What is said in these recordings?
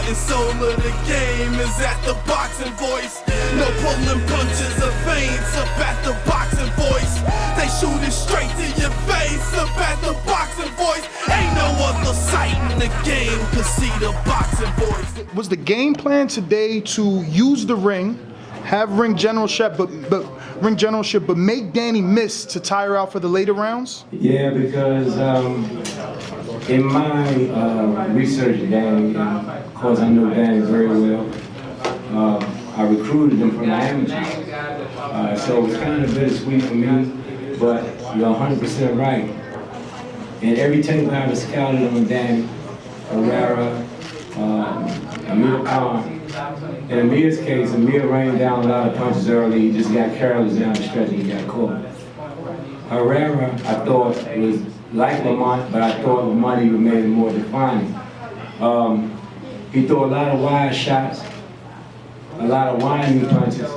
heart and soul of the game is at the boxing voice. No pulling punches or feints up at the boxing voice. They shoot it straight to your face up at the boxing voice. Ain't no other sight in the game to see the boxing voice. Was the game plan today to use the ring, have ring generalship, but make Danny miss to tire out for the later rounds? Yeah, because in my research, Danny, and of course I know Danny very well. I recruited him from the amateurs, so it was kind of bittersweet for me. But you're 100% right. And every tape I ever scouted on Danny, Herrera, Amir Khan. In Amir's case, Amir rained down a lot of punches early. He just got careless down the stretch and he got caught. Herrera, I thought, was like Lamont, but I thought Lamont even made him more defining. He threw a lot of wide shots, a lot of winding punches.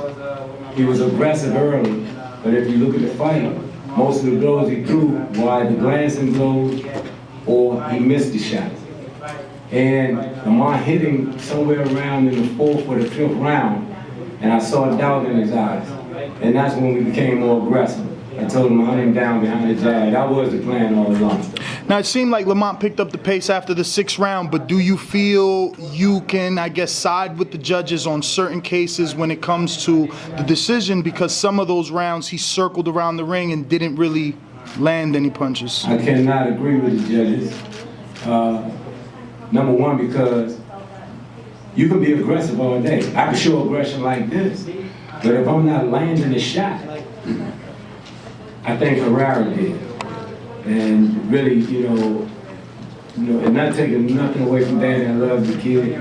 He was aggressive early, but if you look at the fight, most of the blows he threw were either glancing blows or he missed the shot. And Lamont hit him somewhere around in the 4th or the 5th round, and I saw doubt in his eyes. And that's when we became more aggressive. I told him to hunt him down behind the jab. That was the plan all along. Now, it seemed like Lamont picked up the pace after the 6th round, but do you feel you can, I guess, side with the judges on certain cases when it comes to the decision, because some of those rounds he circled around the ring and didn't really land any punches? I cannot agree with the judges. Number one, because you can be aggressive all day. I can show aggression like this, but if I'm not landing a shot, I think Herrera did. And really, you know, and not taking nothing away from Danny, I love the kid.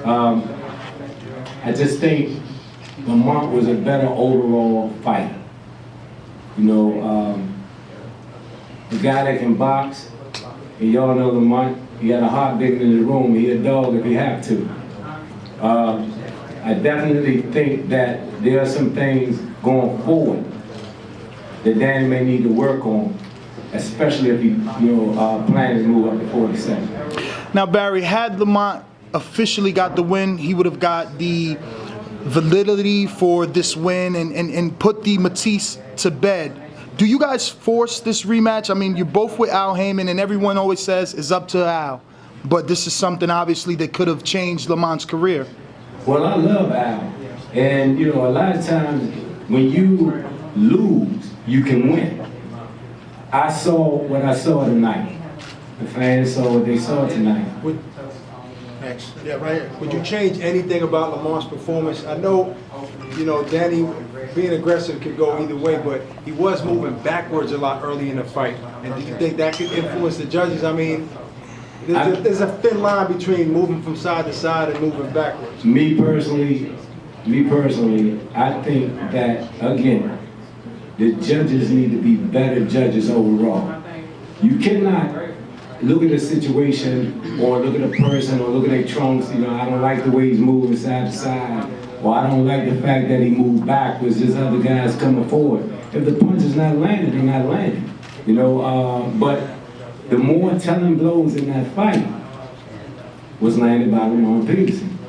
I just think Lamont was a better overall fighter. You know, a guy that can box, and y'all know Lamont, he got a heart bigger than the room, he a dog if he have to. I definitely think that there are some things going forward that Danny may need to work on, especially if he, plans to move up to 47. Now, Barry, had Lamont officially got the win, he would have got the validity for this win and put the Matisse to bed. Do you guys force this rematch? I mean, you're both with Al Heyman, and everyone always says it's up to Al. But this is something, obviously, that could have changed Lamont's career. Well, I love Al. And, a lot of times when you lose, you can win. I saw what I saw tonight. The fans saw what they saw tonight. Next. Yeah, right here. Would you change anything about Lamont's performance? I know, Danny being aggressive could go either way, but he was moving backwards a lot early in the fight. And do you think that could influence the judges? I mean, there's a thin line between moving from side to side and moving backwards. Me personally, I think that, again, the judges need to be better judges overall. You cannot look at a situation or look at a person or look at their trunks, I don't like the way he's moving side to side, or I don't like the fact that he moved backwards, there's other guys coming forward. If the punch is not landing, they're not landing. But the more telling blows in that fight was landed by Lamont Peterson.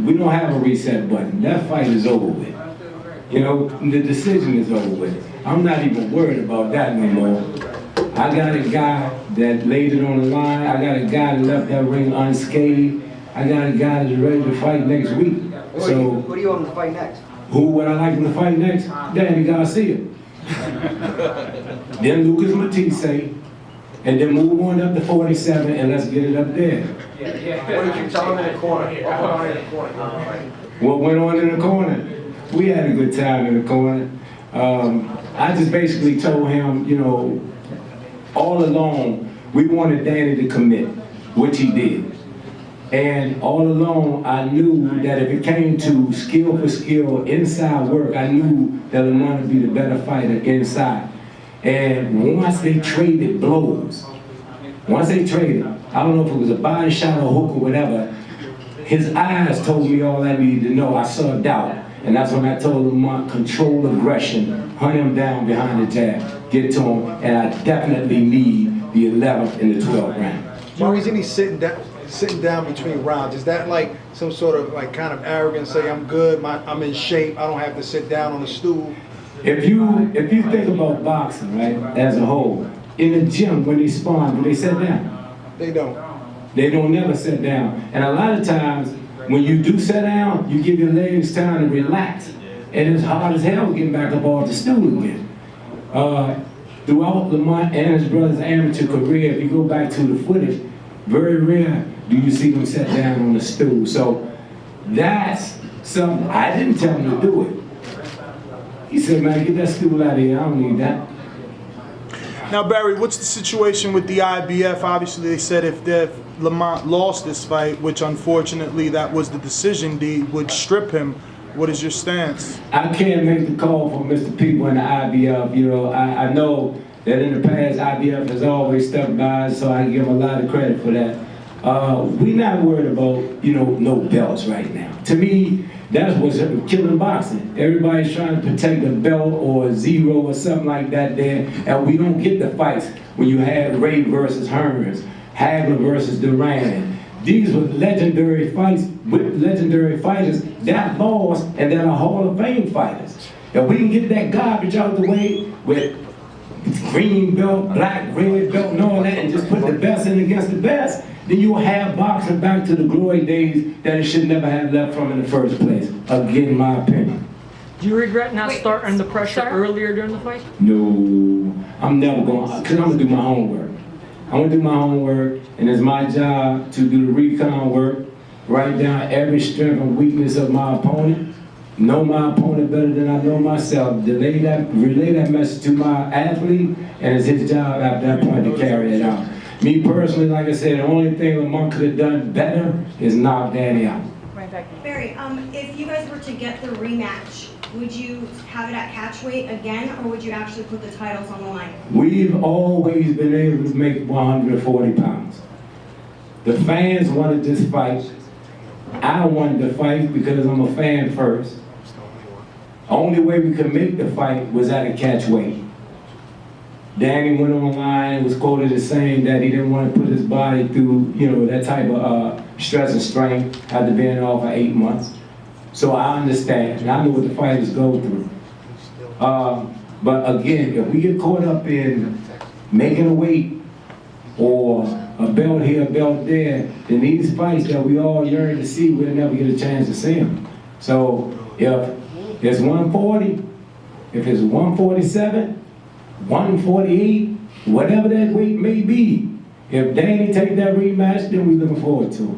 We don't have a reset button. That fight is over with. The decision is over with. I'm not even worried about that no more. I got a guy that laid it on the line. I got a guy that left that ring unscathed. I got a guy that's ready to fight next week. Who do you want him to fight next? Who would I like him to fight next? Danny Garcia. Then Lucas Matisse, and then move on up to 47 and let's get it up there. What did you tell him in the corner? What went on in the corner? We had a good time in the corner. I just basically told him, all along, we wanted Danny to commit, which he did. And all along, I knew that if it came to skill for skill, inside work, I knew that Lamont would be the better fighter inside. And once they traded blows, I don't know if it was a body shot or hook or whatever, his eyes told me all I needed to know. I saw doubt. And that's when I told Lamont, control aggression, hunt him down behind the jab, get to him, and I definitely need the 11th and the 12th round. Why wasn't he sitting sitting down between rounds, is that like some sort of like kind of arrogance, say I'm good, I'm in shape, I don't have to sit down on the stool? If you think about boxing, right, as a whole, in the gym when they spar, do they sit down? They don't. They don't never sit down. And a lot of times, when you do sit down, you give your legs time to relax. And it's hard as hell getting back up off the stool again. Throughout Lamont and his brother's amateur career, if you go back to the footage, very rare do you see them sit down on the stool. So that's something, I didn't tell him to do it. He said, man, get that stool out of here, I don't need that. Now, Barry, what's the situation with the IBF? Obviously, they said if Lamont lost this fight, which unfortunately that was the decision, they would strip him. What is your stance? I can't make the call for Mr. People in the IBF. You know, I know that in the past, IBF has always stuck by us, so I give them a lot of credit for that. We're not worried about, you know, no belts right now. To me, that's what's killing boxing. Everybody's trying to protect a belt or a zero or something like that there, and we don't get the fights when you had Ray versus Hearns, Hagler versus Duran. These were legendary fights with legendary fighters that lost and that are Hall of Fame fighters. If we can get that garbage out the way with green belt, black, red belt, and all that, and just put the best in against the best, then you'll have boxing back to the glory days that it should never have left from in the first place. Again, my opinion. Do you regret not starting the pressure sir? earlier during the fight? No, I'm never going, because I'm going to do my homework. I'm going to do my homework, and it's my job to do the recon work, write down every strength and weakness of my opponent, know my opponent better than I know myself, relay that message to my athlete, and it's his job at that point to carry it out. Me personally, like I said, the only thing Lamont could have done better is knock Danny out. Right back. Barry, if you guys were to get the rematch, would you have it at catch weight again, or would you actually put the titles on the line? We've always been able to make 140 pounds. The fans wanted this fight. I wanted the fight because I'm a fan first. The only way we could make the fight was at a catch weight. Danny went online and was quoted as saying that he didn't want to put his body through, you know, that type of stress and strain after being off for 8 months. So I understand, and I know what the fighters go through. But again, if we get caught up in making a weight or a belt here, a belt there, then these fights that we all yearn to see, we'll never get a chance to see them. So if it's 140, if it's 147, 148, whatever that weight may be, if Danny take that rematch, then we're looking forward to it.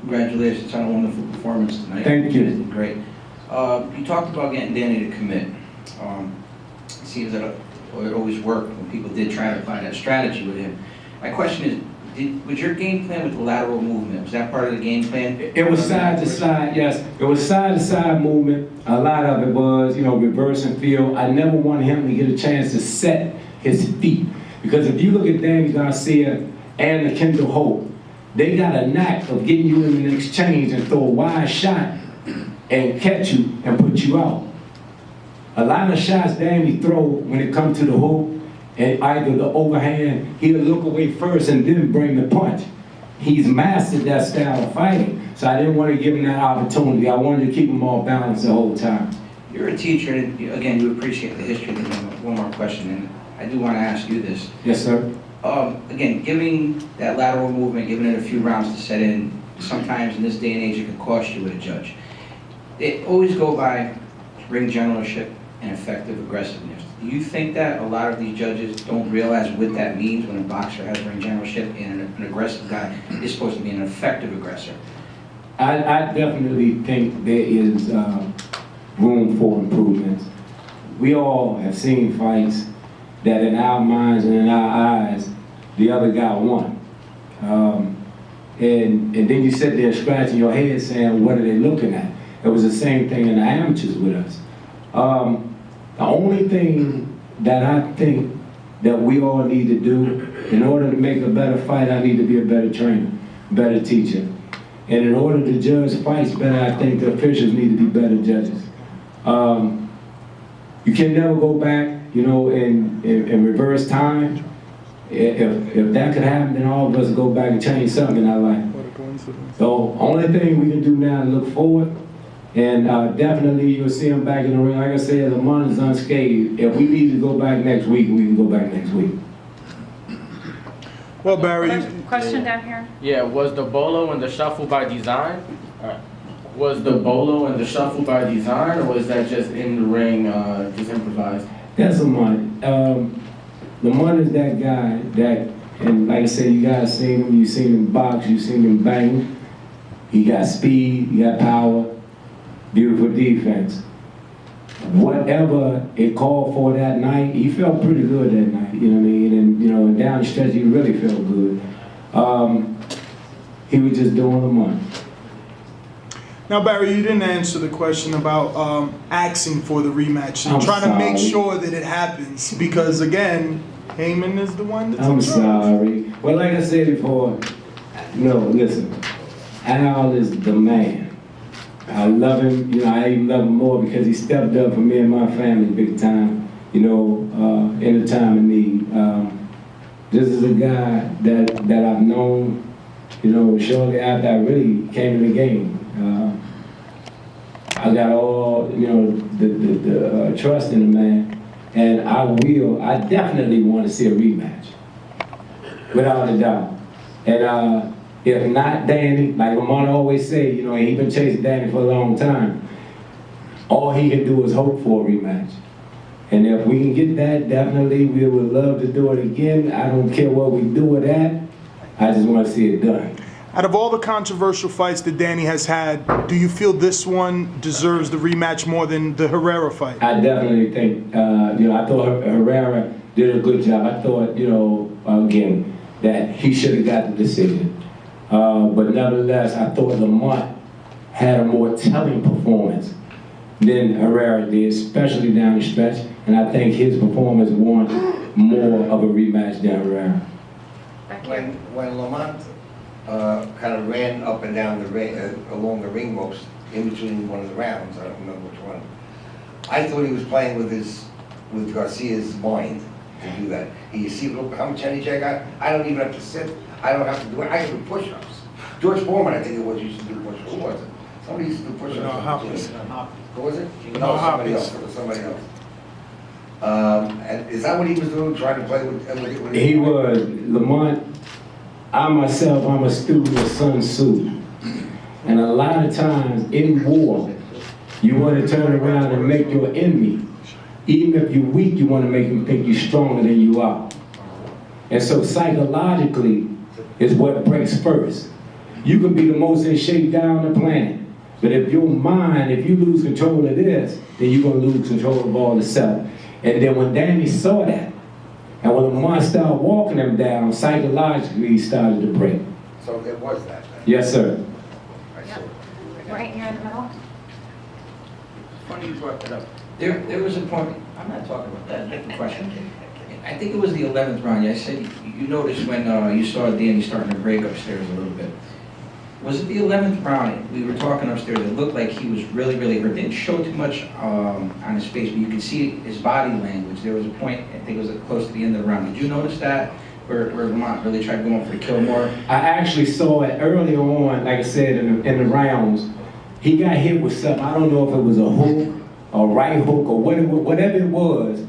Congratulations on a wonderful performance tonight. Thank you. You did great. You talked about getting Danny to commit. It seems that it always worked when people did try to apply that strategy with him. My question is, was your game plan with the lateral movement? Was that part of the game plan? It was side to side, yes. It was side to side movement. A lot of it was, you know, reverse and field. I never wanted him to get a chance to set his feet. Because if you look at Danny Garcia and the Kendall Holt, they got a knack of getting you in an exchange and throw a wide shot and catch you and put you out. A lot of shots Danny throw when it comes to the hoop, and either the overhand, he'll look away first and then bring the punch. He's mastered that style of fighting, so I didn't want to give him that opportunity. I wanted to keep him all balanced the whole time. You're a teacher, and again, you appreciate the history of the game. One more question, and I do want to ask you this. Yes, sir. Again, giving that lateral movement, giving it a few rounds to set in, sometimes in this day and age it can cost you with a judge. They always go by ring generalship and effective aggressiveness. Do you think that a lot of these judges don't realize what that means when a boxer has ring generalship and an aggressive guy is supposed to be an effective aggressor? I definitely think there is room for improvements. We all have seen fights that in our minds and in our eyes, the other guy won. And then you sit there scratching your head saying, what are they looking at? It was the same thing in the amateurs with us. The only thing that I think that we all need to do, in order to make a better fight, I need to be a better trainer, better teacher. And in order to judge fights better, I think the officials need to be better judges. You can never go back, you know, in reverse time if that could happen, then all of us go back and change something in our life. So only thing we can do now is look forward, and definitely you'll see him back in the ring. Like I said, Lamont is unscathed. If we need to go back next week, we can go back next week. Well, Barry, Question down here? Yeah, was the bolo and the shuffle by design? Was the bolo and the shuffle by design, or was that just in the ring, just improvised? That's Lamont. Lamont is that guy that, and like I said, you guys seen him, you've seen him box, you've seen him bang. He got speed, he got power, beautiful defense. Whatever it called for that night, he felt pretty good that night, you know what I mean? And, you know, and down the stretch, he really felt good. He was just doing Lamont. now Barry, you didn't answer the question about asking for the rematch and I'm trying to make sorry. sure that it happens because again, Heyman is the one that's I'm in charge. sorry. Well, like I said before, no, listen, Al is the man. I love him, you know, I even love him more because he stepped up for me and my family big time, you know, in a time of need. This is a guy that I've known, you know, shortly after I really came in the game. I got all, you know, the trust in the man, and I definitely want to see a rematch, without a doubt. And if not Danny, like Lamont always say, you know, he been chasing Danny for a long time, all he can do is hope for a rematch. And if we can get that, definitely we would love to do it again. I don't care what we do with that, I just want to see it done. Out of all the controversial fights that Danny has had, do you feel this one deserves the rematch more than the Herrera fight? I definitely think, you know, I thought Herrera did a good job. I thought, you know, again, that he should have got the decision. But nevertheless, I thought Lamont had a more telling performance than Herrera did, especially down the stretch. And I think his performance warranted more of a rematch than Herrera. Back here. When Lamont kind of ran up and down the ring, along the ring ropes in between one of the rounds, I don't remember which one, I thought he was playing with Garcia's mind to do that. You see, look how much energy I got? I don't even have to sit. I don't have to do it. I can do push-ups. George Foreman, I think it was, used to do push-ups. Who was it? Somebody used to do push-ups. No, Hopkins. Who was it? No, No, somebody Hopkins. else. It was somebody else. And is that what he was doing, trying to play with He was, Lamont, I myself, I'm a student of Sun Tzu. And a lot of times in war, you want to turn around and make your enemy, even if you're weak, you want to make them think you're stronger than you are. And so psychologically is what breaks first. You can be the most in shape guy on the planet, but if your mind, if you lose control of this, then you're going to lose control of all the self. And then when Danny saw that, and when Lamont started walking him down, psychologically he started to break. So it was that. Yes, sir. I see. Right here in the middle. Funny you brought that up. There was a point, I'm not talking about that, different question. I think it was the 11th round. I said, you noticed when you saw Danny starting to break upstairs a little bit. Was it the 11th round? We were talking upstairs. It looked like he was really, really hurt. Didn't show too much on his face, but you could see his body language. There was a point, I think it was close to the end of the round. Did you notice that? Where Lamont really tried going for the kill more? I actually saw it earlier on, like I said, in the rounds. He got hit with something. I don't know if it was a hook, a right hook, or whatever it was.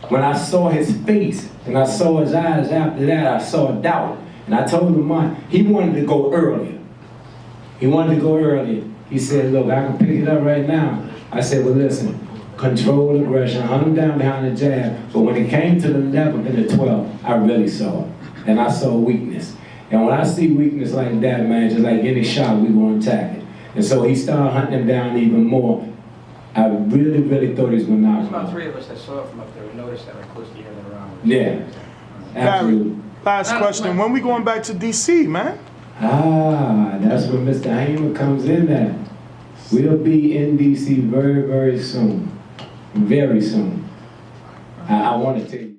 When I saw his face and I saw his eyes after that, I saw doubt. And I told Lamont, he wanted to go earlier. He wanted to go earlier. He said, look, I can pick it up right now. I said, well, listen, control aggression, hunt him down behind the jab. But when it came to the 11th and the 12th, I really saw it. And I saw weakness. And when I see weakness like that, man, just like any shot, we're going to attack it. And so he started hunting him down even more. I really, really thought he was going to knock There's him about out. 3 of us that saw it from up there. We noticed that right close to the end of the round. Yeah, absolutely. Last question, when we going back to DC, man? Ah, that's where Mr. Heyman comes in at. We'll be in DC very, very soon. Very soon. I want to tell you.